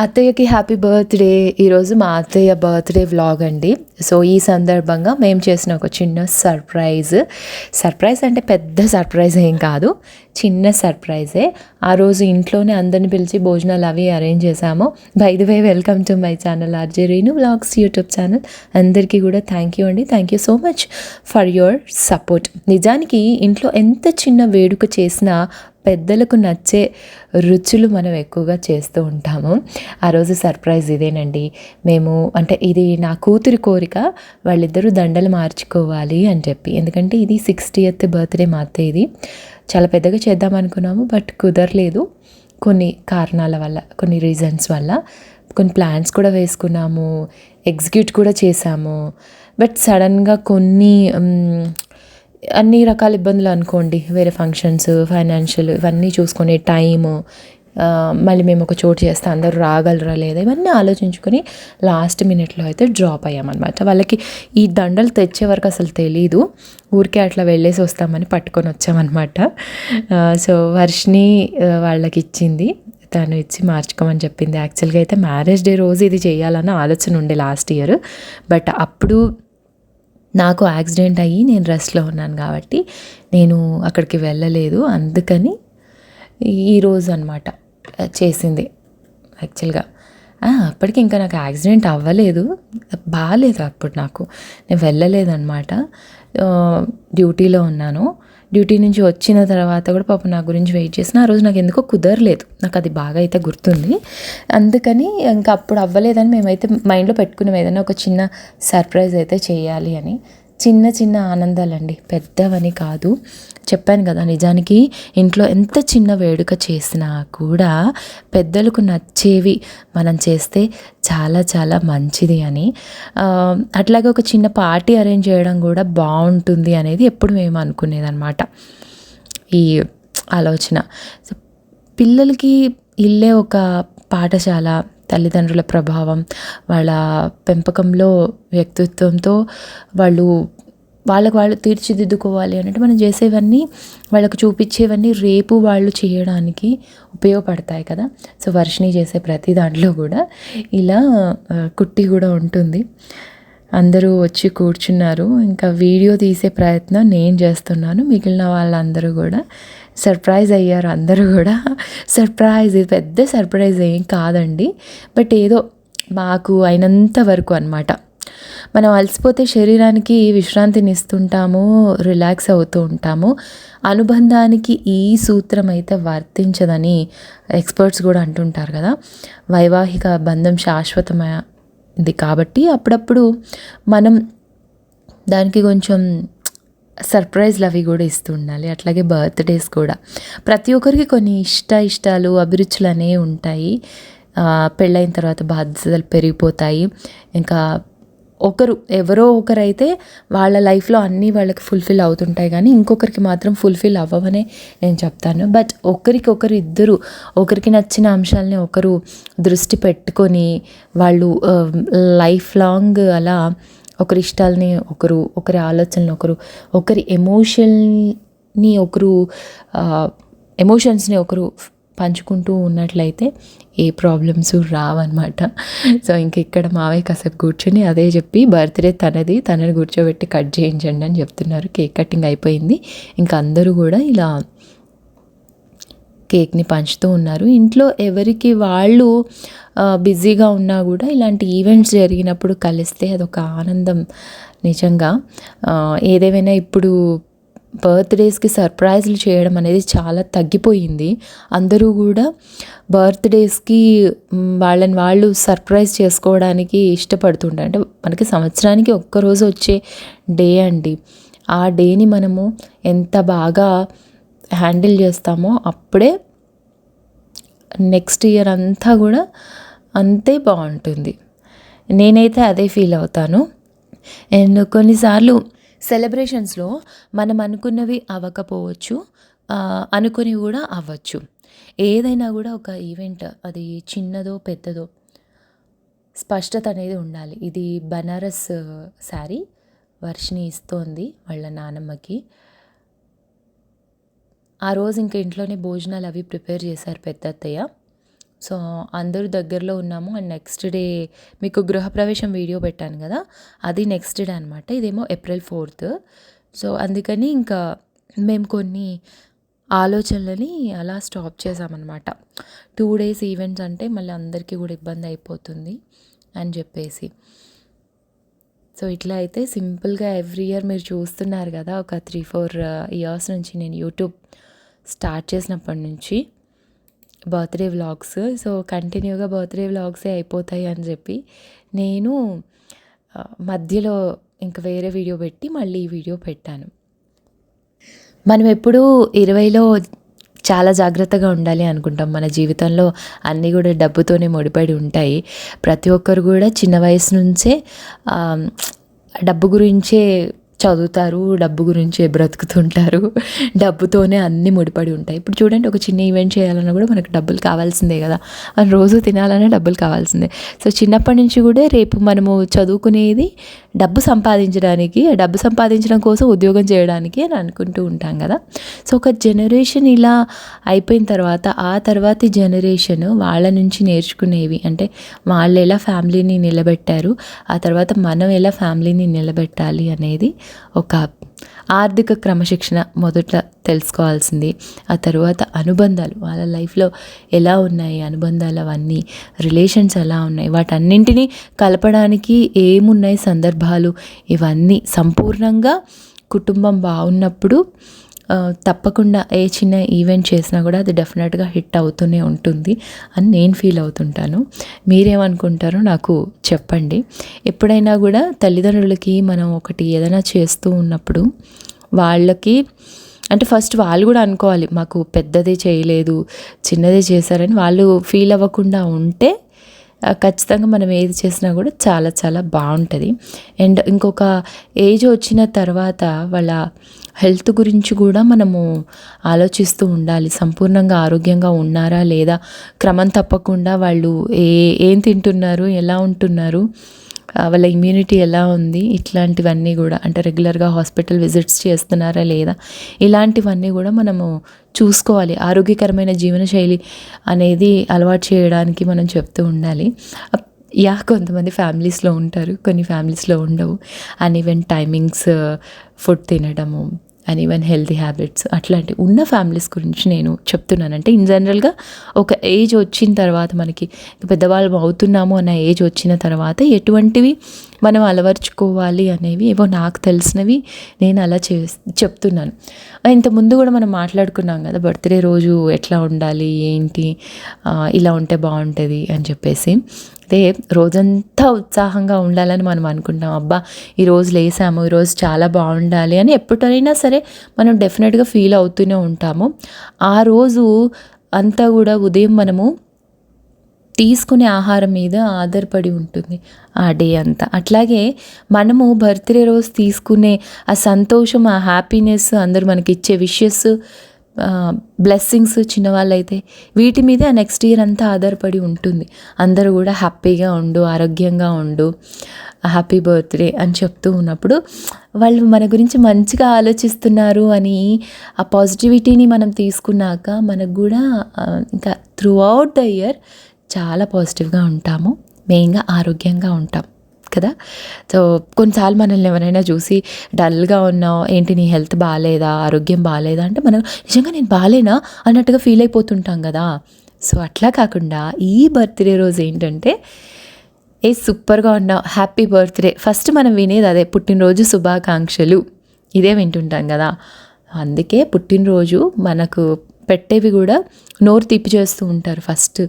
అత్తయ్యకి happy birthday. ఈరోజు మా అత్తయ్య బర్త్డే వ్లాగ్ అండి. సో ఈ సందర్భంగా మేము చేసిన ఒక చిన్న సర్ప్రైజ్ అంటే పెద్ద సర్ప్రైజ్ ఏం కాదు, చిన్న సర్ప్రైజే. ఆ రోజు ఇంట్లోనే అందరిని పిలిచి భోజనాలు అవి అరేంజ్ చేశాము. By the way, welcome to my channel RJ Renu vlogs YouTube channel. అందరికీ కూడా థ్యాంక్ యూ అండి. Thank you so much for your support. నిజానికి ఇంట్లో ఎంత చిన్న వేడుక చేసినా పెద్దలకు నచ్చే రుచులు మనం ఎక్కువగా చేస్తూ ఉంటాము. ఆ రోజు సర్ప్రైజ్ ఇదేనండి. మేము అంటే ఇది నా కూతురి కోరిక, వాళ్ళిద్దరూ దండలు మార్చుకోవాలి అని చెప్పి. ఎందుకంటే ఇది 60th బర్త్డే మా అత్తయ్యది. చాలా పెద్దగా చేద్దాం అనుకున్నాము, బట్ కుదరలేదు కొన్ని కారణాల వల్ల, కొన్ని రీజన్స్ వల్ల. కొన్ని ప్లాన్స్ కూడా వేసుకున్నాము, ఎగ్జిక్యూట్ కూడా చేసాము. బట్ సడన్గా కొన్ని అన్ని రకాల ఇబ్బందులు అనుకోండి, వేరే ఫంక్షన్స్, ఫైనాన్షియల్, ఇవన్నీ చూసుకునే టైము, మళ్ళీ మేము ఒక చోటు చేస్తే అందరూ రాగలరా లేదా, ఇవన్నీ ఆలోచించుకొని లాస్ట్ మినిట్లో అయితే డ్రాప్ అయ్యామన్నమాట. వాళ్ళకి ఈ దండలు తెచ్చే వరకు అసలు తెలీదు, ఊరికే అట్లా వెళ్ళేసి వస్తామని పట్టుకొని వచ్చామన్నమాట. సో వర్షిని వాళ్ళకి ఇచ్చింది, తను ఇచ్చి మార్చుకోమని చెప్పింది. యాక్చువల్గా అయితే మ్యారేజ్ డే రోజు ఇది చేయాలన్న ఆలోచన ఉండే లాస్ట్ ఇయర్, బట్ అప్పుడు నాకు యాక్సిడెంట్ అయ్యి నేను రెస్ట్లో ఉన్నాను కాబట్టి నేను అక్కడికి వెళ్ళలేదు. అందుకని ఈరోజు అనమాట చేసింది. యాక్చువల్గా అప్పటికి ఇంకా నాకు యాక్సిడెంట్ అవ్వలేదు, బాగాలేదు అప్పుడు, నేను వెళ్ళలేదన్నమాట. డ్యూటీలో ఉన్నాను. డ్యూటీ నుంచి వచ్చిన తర్వాత కూడా పాపం నా గురించి వెయిట్ చేసిన. ఆ రోజు నాకు ఎందుకో కుదరలేదు, నాకు అది బాగా అయితే గుర్తుంది. అందుకని ఇంకా అప్పుడు అవ్వలేదని మేమైతే మైండ్లో పెట్టుకున్నాం, ఏదైనా ఒక చిన్న సర్ప్రైజ్ అయితే చేయాలి అని. చిన్న చిన్న ఆనందాలండి, పెద్దవని కాదు. చెప్పాను కదా, నిజానికి ఇంట్లో ఎంత చిన్న వేడుక చేసినా కూడా పెద్దలకు నచ్చేవి మనం చేస్తే చాలా చాలా మంచిది అని. అట్లాగే ఒక చిన్న పార్టీ అరేంజ్ చేయడం కూడా బాగుంటుంది అనేది ఎప్పుడు మేము అనుకునేదన్నమాట, ఈ ఆలోచన. పిల్లలకి ఇల్లే ఒక పాఠశాల. తల్లిదండ్రుల ప్రభావం, వాళ్ళ పెంపకంలో వ్యక్తిత్వంతో వాళ్ళకు వాళ్ళు తీర్చిదిద్దుకోవాలి అన్నట్టు మనం చేసేవన్నీ, వాళ్ళకు చూపించేవన్నీ రేపు వాళ్ళు చేయడానికి ఉపయోగపడతాయి కదా. సో వర్షిని చేసే ప్రతి దాంట్లో కూడా ఇలా కుట్టి కూడా ఉంటుంది. అందరూ వచ్చి కూర్చున్నారు. ఇంకా వీడియో తీసే ప్రయత్నం నేను చేస్తున్నాను, మిగిలిన వాళ్ళందరూ కూడా సర్ప్రైజ్ అయ్యారు. అందరూ కూడా సర్ప్రైజ్, ఇది పెద్ద సర్ప్రైజ్ ఏం కాదండి, బట్ ఏదో మాకు అయినంత వరకు అనమాట. మనం అలసిపోతే శరీరానికి విశ్రాంతిని ఇస్తుంటాము, రిలాక్స్ అవుతూ ఉంటాము. అనుబంధానికి ఈ సూత్రం అయితే వర్తించదని ఎక్స్పర్ట్స్ కూడా అంటుంటారు కదా. వైవాహిక బంధం శాశ్వతమైంది కాబట్టి అప్పుడప్పుడు మనం దానికి కొంచెం సర్ప్రైజ్లు అవి కూడా ఇస్తూ ఉండాలి. అట్లాగే బర్త్డేస్ కూడా ప్రతి ఒక్కరికి కొన్ని ఇష్టాలు అభిరుచులు అనేవి ఉంటాయి. పెళ్ళైన తర్వాత బాధ్యతలు పెరిగిపోతాయి. ఇంకా ఎవరో ఒకరైతే వాళ్ళ లైఫ్లో అన్నీ వాళ్ళకి ఫుల్ఫిల్ అవుతుంటాయి, కానీ ఇంకొకరికి మాత్రం ఫుల్ఫిల్ అవ్వవనే నేను చెప్తాను. బట్ ఇద్దరు ఒకరికి నచ్చిన అంశాలని ఒకరు దృష్టి పెట్టుకొని వాళ్ళు లైఫ్ లాంగ్ అలా ఒకరి ఇష్టాలని ఒకరి ఆలోచనలు ఒకరి ఎమోషన్స్ని ఒకరు పంచుకుంటూ ఉన్నట్లయితే ఏ ప్రాబ్లమ్స్ రావన్నమాట. సో ఇంక ఇక్కడ మావయ్య కాసేపు కూర్చొని అదే చెప్పి, బర్త్డే తనని కూర్చోబెట్టి కట్ చేయించండి అని చెప్తున్నారు. కేక్ కటింగ్ అయిపోయింది. ఇంకా అందరూ కూడా ఇలా కేక్ని పంచుతూ ఉన్నారు. ఇంట్లో ఎవరికి వాళ్ళు బిజీగా ఉన్నా కూడా ఇలాంటి ఈవెంట్స్ జరిగినప్పుడు కలిస్తే అదొక ఆనందం నిజంగా. ఏదేమైనా ఇప్పుడు బర్త్డేస్కి సర్ప్రైజ్లు చేయడం అనేది చాలా తగ్గిపోయింది. అందరూ కూడా బర్త్డేస్కి వాళ్ళని వాళ్ళు సర్ప్రైజ్ చేసుకోవడానికి ఇష్టపడుతుంటారు. అంటే మనకి సంవత్సరానికి ఒక్కరోజు వచ్చే డే అండి, ఆ డేని మనము ఎంత బాగా హ్యాండిల్ చేస్తామో అప్పుడే నెక్స్ట్ ఇయర్ అంతా కూడా అంతే బాగుంటుంది. నేనైతే అదే ఫీల్ అవుతాను. అండ్ కొన్నిసార్లు సెలబ్రేషన్స్లో మనం అనుకున్నవి అవ్వకపోవచ్చు, అనుకుని కూడా అవ్వచ్చు. ఏదైనా కూడా ఒక ఈవెంట్, అది చిన్నదో పెద్దదో, స్పష్టత అనేది ఉండాలి. ఇది బనారస్ శారీ వర్షిని ఇస్తోంది వాళ్ళ నానమ్మకి. ఆ రోజు ఇంక ఇంట్లోనే భోజనాలు అవి ప్రిపేర్ చేశారు పెద్ద అత్తయ్య. సో అందరూ దగ్గరలో ఉన్నాము. అండ్ నెక్స్ట్ డే మీకు గృహప్రవేశం వీడియో పెట్టాను కదా, అది నెక్స్ట్ డే అనమాట. ఇదేమో April 4th. సో అందుకని ఇంకా మేము కొన్ని ఆలోచనలని అలా స్టాప్ చేసామన్నమాట. 2 days ఈవెంట్స్ అంటే మళ్ళీ అందరికీ కూడా ఇబ్బంది అయిపోతుంది అని చెప్పేసి. సో ఇట్లా అయితే సింపుల్గా ఎవ్రీ ఇయర్ మీరు చూస్తున్నారు కదా, ఒక 3-4 ఇయర్స్ నుంచి నేను యూట్యూబ్ స్టార్ట్ చేసినప్పటి నుంచి బర్త్డే వ్లాగ్స్. సో కంటిన్యూగా బర్త్డే వ్లాగ్సే అయిపోతాయి అని చెప్పి నేను మధ్యలో ఇంకా వేరే వీడియో పెట్టి మళ్ళీ ఈ వీడియో పెట్టాను. మనం ఎప్పుడూ 20లో చాలా జాగ్రత్తగా ఉండాలి అనుకుంటాం. మన జీవితంలో అన్నీ కూడా డబ్బుతోనే ముడిపడి ఉంటాయి. ప్రతి ఒక్కరు కూడా చిన్న వయసు నుంచే డబ్బు గురించే చదువుతారు, డబ్బు గురించే బ్రతుకుతుంటారు, డబ్బుతోనే అన్నీ ముడిపడి ఉంటాయి. ఇప్పుడు చూడండి, ఒక చిన్న ఈవెంట్ చేయాలన్నా కూడా మనకు డబ్బులు కావాల్సిందే కదా, మనం రోజు తినాలన్నా డబ్బులు కావాల్సిందే. సో చిన్నప్పటి నుంచి కూడా రేపు మనము చదువుకునేది డబ్బు సంపాదించడానికి, డబ్బు సంపాదించడం కోసం ఉద్యోగం చేయడానికి అని అనుకుంటూ ఉంటాం కదా. సో ఒక జనరేషన్ ఇలా అయిపోయిన తర్వాత ఆ తర్వాతి జనరేషన్ వాళ్ళ నుంచి నేర్చుకునేవి అంటే వాళ్ళు ఎలా ఫ్యామిలీని నిలబెట్టారు, ఆ తర్వాత మనం ఎలా ఫ్యామిలీని నిలబెట్టాలి అనేది ఒక ఆర్థిక క్రమశిక్షణ మొదట తెలుసుకోవాల్సింది. ఆ తర్వాత అనుబంధాలు, వాళ్ళ లైఫ్లో ఎలా ఉన్నాయి అనుబంధాలు, అవన్నీ రిలేషన్స్ ఎలా ఉన్నాయి, వాటన్నింటినీ కలపడానికి ఏమున్నాయి సందర్భాలు, ఇవన్నీ సంపూర్ణంగా కుటుంబం బాగున్నప్పుడు తప్పకుండా ఏ చిన్న ఈవెంట్ చేసినా కూడా అది డెఫినెట్గా హిట్ అవుతూనే ఉంటుంది అని నేను ఫీల్ అవుతుంటాను. మీరేమనుకుంటారో నాకు చెప్పండి. ఎప్పుడైనా కూడా తల్లిదండ్రులకి మనం ఒకటి ఏదైనా చేస్తూ ఉన్నప్పుడు వాళ్ళకి అంటే ఫస్ట్ వాళ్ళు కూడా అనుకోవాలి, మాకు పెద్దదే చేయలేదు చిన్నదే చేశారని వాళ్ళు ఫీల్ అవ్వకుండా ఉంటే ఖచ్చితంగా మనం ఏది చేసినా కూడా చాలా చాలా బాగుంటుంది. అండ్ ఇంకొక ఏజ్ వచ్చిన తర్వాత వాళ్ళ హెల్త్ గురించి కూడా మనము ఆలోచిస్తూ ఉండాలి. సంపూర్ణంగా ఆరోగ్యంగా ఉన్నారా లేదా, క్రమం తప్పకుండా వాళ్ళు ఏం తింటున్నారు, ఎలా ఉంటున్నారు, వాళ్ళ ఇమ్యూనిటీ ఎలా ఉంది, ఇట్లాంటివన్నీ కూడా అంటే రెగ్యులర్గా హాస్పిటల్ విజిట్స్ చేస్తున్నారా లేదా, ఇలాంటివన్నీ కూడా మనము చూసుకోవాలి. ఆరోగ్యకరమైన జీవనశైలి అనేది అలవాటు చేయడానికి మనం చెప్తూ ఉండాలి. కొంతమంది ఫ్యామిలీస్లో ఉంటారు, కొన్ని ఫ్యామిలీస్లో ఉండవు. అండ్ ఈవెన్ టైమింగ్స్ ఫుడ్ తినడము అండ్ ఈవెన్ హెల్తీ హ్యాబిట్స్ అట్లాంటి ఉన్న ఫ్యామిలీస్ గురించి నేను చెప్తున్నాను. అంటే ఇన్ జనరల్గా ఒక ఏజ్ వచ్చిన తర్వాత మనకి పెద్దవాళ్ళు అవుతున్నాము అన్న ఏజ్ వచ్చిన తర్వాత ఎటువంటివి మనం అలవర్చుకోవాలి అనేవి ఏవో నాకు తెలిసినవి నేను అలా చెప్తున్నాను. ఇంతకుముందు కూడా మనం మాట్లాడుకున్నాం కదా, బర్త్డే రోజు ఎట్లా ఉండాలి ఏంటి, ఇలా ఉంటే బాగుంటుంది అని చెప్పేసి. అదే రోజంతా ఉత్సాహంగా ఉండాలని మనం అనుకుంటాం. అబ్బా ఈరోజు లేసాము, ఈరోజు చాలా బాగుండాలి అని ఎప్పుడైనా సరే మనం డెఫినెట్గా ఫీల్ అవుతూనే ఉంటాము. ఆ రోజు అంతా కూడా ఉదయం మనము తీసుకునే ఆహారం మీద ఆధారపడి ఉంటుంది ఆ డే అంతా. అట్లాగే మనము బర్త్డే రోజు తీసుకునే ఆ సంతోషం, ఆ హ్యాపీనెస్, అందరూ మనకి ఇచ్చే విషెస్, బ్లెస్సింగ్స్ చిన్నవాళ్ళైతే వీటి మీద నెక్స్ట్ ఇయర్ అంతా ఆధారపడి ఉంటుంది. అందరూ కూడా హ్యాపీగా ఉండు, ఆరోగ్యంగా ఉండు, హ్యాపీ బర్త్డే అని చెప్తూ ఉన్నప్పుడు వాళ్ళు మన గురించి మంచిగా ఆలోచిస్తున్నారు అని ఆ పాజిటివిటీని మనం తీసుకున్నాక మనకు కూడా ఇంకా త్రూ అవుట్ ద ఇయర్ చాలా పాజిటివ్గా ఉంటాము, మెయిన్గా ఆరోగ్యంగా ఉంటాం కదా. సో కొన్నిసార్లు మనల్ని ఎవరైనా చూసి డల్గా ఉన్నావు, ఏంటి నీ హెల్త్ బాగాలేదా, ఆరోగ్యం బాగాలేదా అంటే మనం నిజంగా నేను బాగాలేనా అన్నట్టుగా ఫీల్ అయిపోతుంటాం కదా. సో అట్లా కాకుండా ఈ బర్త్డే రోజు ఏంటంటే సూపర్గా ఉన్నావు, హ్యాపీ బర్త్డే, ఫస్ట్ మనం వినేది అదే, పుట్టినరోజు శుభాకాంక్షలు, ఇదే వింటుంటాం కదా. అందుకే పుట్టినరోజు మనకు పెట్టేవి కూడా నోరు తిప్పి చేస్తూ ఉంటారు. ఫస్ట్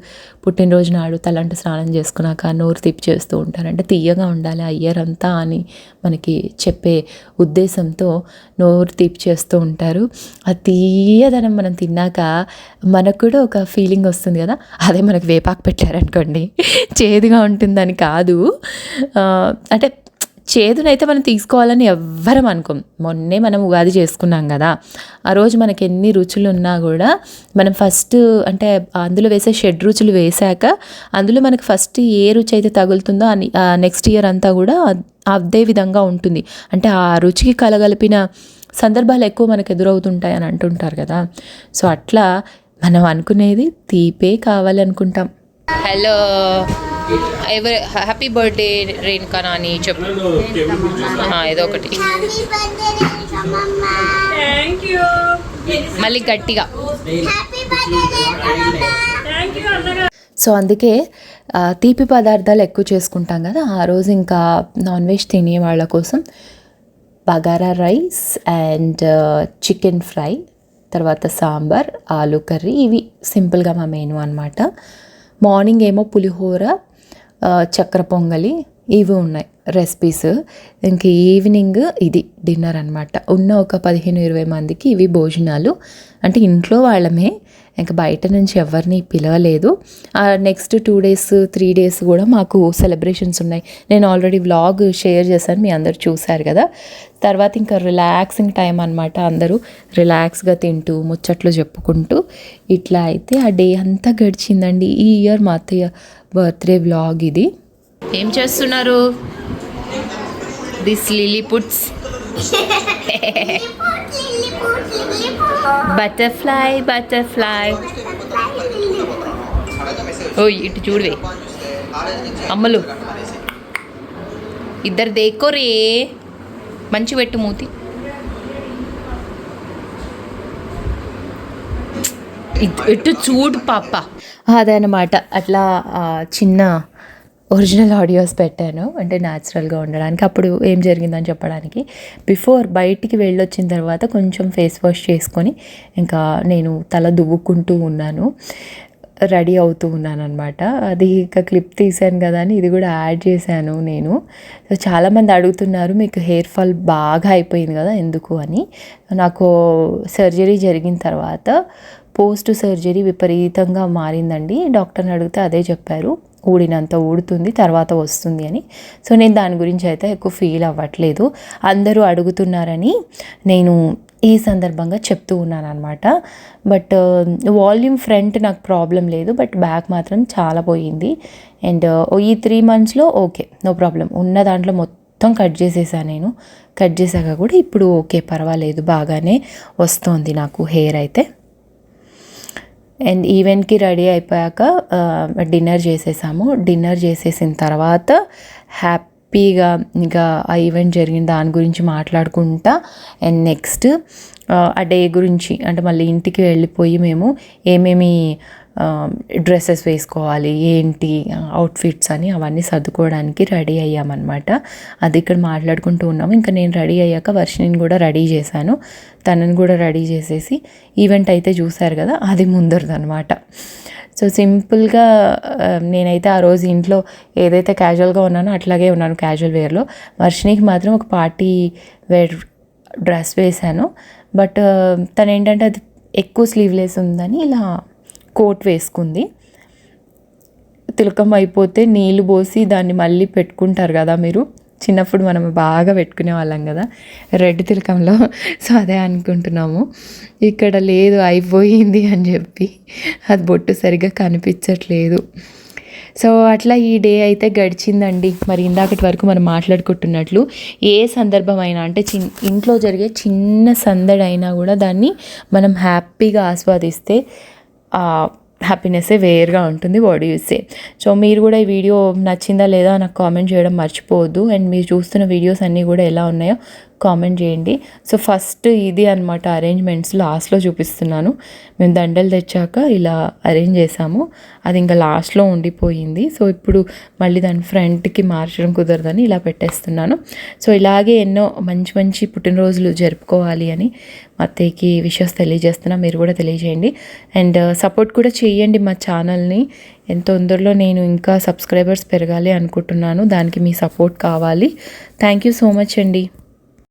పుట్టినరోజు నాడు తలంటు స్నానం చేసుకున్నాక నోరు తిప్పి చేస్తూ ఉంటారు. అంటే తీయగా ఉండాలి ఆ ఇయర్ అంతా అని మనకి చెప్పే ఉద్దేశంతో నోరు తిప్పి చేస్తూ ఉంటారు. ఆ తీయదనం మనం తిన్నాక మనకు కూడా ఒక ఫీలింగ్ వస్తుంది కదా. అదే మనకు వేపాకు పెట్టారనుకోండి చేదుగా ఉంటుందని కాదు, అంటే చేదునైతే మనం తీసుకోవాలని ఎవ్వరం అనుకోం. మొన్నే మనం ఉగాది చేసుకున్నాం కదా, ఆ రోజు మనకి ఎన్ని రుచులు ఉన్నా కూడా మనం ఫస్ట్ అంటే అందులో వేసే 7 రుచులు వేసాక అందులో మనకు ఫస్ట్ ఏ రుచి అయితే తగులుతుందో అని నెక్స్ట్ ఇయర్ అంతా కూడా అదే విధంగా ఉంటుంది. అంటే ఆ రుచికి కలగలిపిన సందర్భాలు ఎక్కువ మనకు ఎదురవుతుంటాయి అని అంటుంటారు కదా. సో అట్లా మనం అనుకునేది తీపే కావాలనుకుంటాం. హలో ఎవరు హ్యాపీ బర్త్డే రేణుకా నాని చెప్పు ఏదో ఒకటి మళ్ళీ గట్టిగా. సో అందుకే తీపి పదార్థాలు ఎక్కువ చేసుకుంటాం కదా ఆ రోజు. ఇంకా నాన్ వెజ్ తినే వాళ్ళ కోసం bagara rice and chicken fry, తర్వాత సాంబార్, ఆలు కర్రీ, ఇవి సింపుల్గా మా మెనూ అనమాట. మార్నింగ్ ఏమో పులిహోర, చక్కెర పొంగలి, ఇవి ఉన్నాయి రెసిపీస్. ఇంక ఈవినింగ్ ఇది డిన్నర్ అనమాట. ఉన్న ఒక 15-20 మందికి ఇవి భోజనాలు. అంటే ఇంట్లో వాళ్ళమే, ఇంకా బయట నుంచి ఎవరిని పిలవలేదు. నెక్స్ట్ 2 days 3 days కూడా మాకు సెలబ్రేషన్స్ ఉన్నాయి. నేను ఆల్రెడీ వ్లాగ్ షేర్ చేశాను, మీ అందరు చూశారు కదా. తర్వాత ఇంకా రిలాక్సింగ్ టైం అనమాట. అందరూ రిలాక్స్గా తింటూ ముచ్చట్లు చెప్పుకుంటూ ఇట్లా అయితే ఆ డే అంతా గడిచిందండి. ఈ ఇయర్ మా అత్తయ్య బర్త్డే వ్లాగ్ ఇది. ఏం చేస్తున్నారు దిస్ లిలీపుట్స్? Butterfly butterfly. ఓ ఇటు చూడవే అమ్మలు, ఇద్దరు దేకోరే. మంచి పెట్టు మూతి. ఇటు చూడు పాప. అదనమాట. అట్లా చిన్న ఒరిజినల్ ఆడియోస్ పెట్టాను, అంటే న్యాచురల్గా ఉండడానికి. అప్పుడు ఏం జరిగిందని చెప్పడానికి. బిఫోర్ బయటికి వెళ్ళొచ్చిన తర్వాత కొంచెం ఫేస్ వాష్ చేసుకొని ఇంకా నేను తల దువ్వుకుంటూ ఉన్నాను, రెడీ అవుతూ ఉన్నాను అనమాట. అది ఇక క్లిప్ తీశాను కదా అని ఇది కూడా యాడ్ చేశాను నేను. సో చాలామంది అడుగుతున్నారు, మీకు హెయిర్ ఫాల్ బాగా అయిపోయింది కదా ఎందుకు అని. నాకు సర్జరీ జరిగిన తర్వాత పోస్ట్ సర్జరీ విపరీతంగా మారిందండి. డాక్టర్ని అడిగితే అదే చెప్పారు, ఊడినంత ఊడుతుంది, తర్వాత వస్తుంది అని. సో నేను దాని గురించి అయితే ఎక్కువ ఫీల్ అవ్వట్లేదు. అందరూ అడుగుతున్నారని నేను ఈ సందర్భంగా చెప్తూ ఉన్నాను అనమాట. బట్ వాల్యూమ్ ఫ్రంట్ నాకు ప్రాబ్లం లేదు, బట్ బ్యాక్ మాత్రం చాలా పోయింది. అండ్ ఈ 3 monthsలో ఓకే, నో ప్రాబ్లం. ఉన్న దాంట్లో మొత్తం కట్ చేసేసాను నేను. కట్ చేశాక కూడా ఇప్పుడు ఓకే, పర్వాలేదు, బాగానే వస్తుంది నాకు హెయిర్ అయితే. అండ్ ఈవెంట్కి రెడీ అయిపోయాక డిన్నర్ చేసేసాము. డిన్నర్ చేసేసిన తర్వాత హ్యాపీగా ఇంకా ఆ ఈవెంట్ జరిగిన దాని గురించి మాట్లాడుకుంటా అండ్ నెక్స్ట్ ఆ డే గురించి, అంటే మళ్ళీ ఇంటికి వెళ్ళిపోయి మేము ఏమేమి డ్రెస్సెస్ వేసుకోవాలి, ఏంటి అవుట్ఫిట్స్ అని అవన్నీ సర్దుకోవడానికి రెడీ అయ్యామన్నమాట. అది ఇక్కడ మాట్లాడుకుంటూ ఉన్నాము. ఇంకా నేను రెడీ అయ్యాక వర్షిని కూడా రెడీ చేశాను, తనని కూడా రెడీ చేసేసి ఈవెంట్ అయితే చూశారు కదా, అది ముందరదనమాట. సో సింపుల్గా నేనైతే ఆ రోజు ఇంట్లో ఏదైతే క్యాజువల్గా ఉన్నానో అట్లాగే ఉన్నాను క్యాజువల్ వేర్లో. వర్షినికి మాత్రం ఒక పార్టీ వేర్ డ్రెస్ వేశాను. బట్ తను ఏంటంటే అది ఎక్కువ స్లీవ్లెస్ ఉందని ఇలా కోట్ వేసుకుంది. తిలకం అయిపోతే నీళ్ళు పోసి దాన్ని మళ్ళీ పెట్టుకుంటారు కదా మీరు, చిన్నప్పుడు మనం బాగా పెట్టుకునే వాళ్ళం కదా రెడ్ తిలకంలో. సో అదే అనుకుంటున్నాము. ఇక్కడ లేదు, అయిపోయింది అని చెప్పి అది బొట్టు సరిగ్గా కనిపించట్లేదు. సో అట్లా ఈ డే అయితే గడిచిందండి. మరి ఇందాకటి వరకు మనం మాట్లాడుకుంటున్నట్లు ఏ సందర్భమైనా, అంటే ఇంట్లో జరిగే చిన్న సందడైనా కూడా దాన్ని మనం హ్యాపీగా ఆస్వాదిస్తే హ్యాపీనెస్సే వేరుగా ఉంటుంది. What you say? సో మీరు కూడా ఈ వీడియో నచ్చిందా లేదా నాకు కామెంట్ చేయడం మర్చిపోవద్దు. అండ్ మీరు చూస్తున్న వీడియోస్ అన్నీ కూడా ఎలా ఉన్నాయో కామెంట్ చేయండి. సో ఫస్ట్ ఇది అనమాట అరేంజ్మెంట్స్, లాస్ట్లో చూపిస్తున్నాను. మేము దండలు తెచ్చాక ఇలా అరేంజ్ చేసాము, అది ఇంకా లాస్ట్లో ఉండిపోయింది. సో ఇప్పుడు మళ్ళీ దాని ఫ్రంట్కి మార్చడం కుదరదని ఇలా పెట్టేస్తున్నాను. సో ఇలాగే ఎన్నో మంచి మంచి పుట్టినరోజులు జరుపుకోవాలి అని మా అత్తయ్యకి విషెస్ తెలియజేస్తున్నా. మీరు కూడా తెలియజేయండి అండ్ సపోర్ట్ కూడా చేయండి మా ఛానల్ని. ఎంత తొందరలో నేను ఇంకా సబ్స్క్రైబర్స్ పెరగాలి అనుకుంటున్నాను, దానికి మీ సపోర్ట్ కావాలి. థ్యాంక్ యూ సో మచ్ అండి.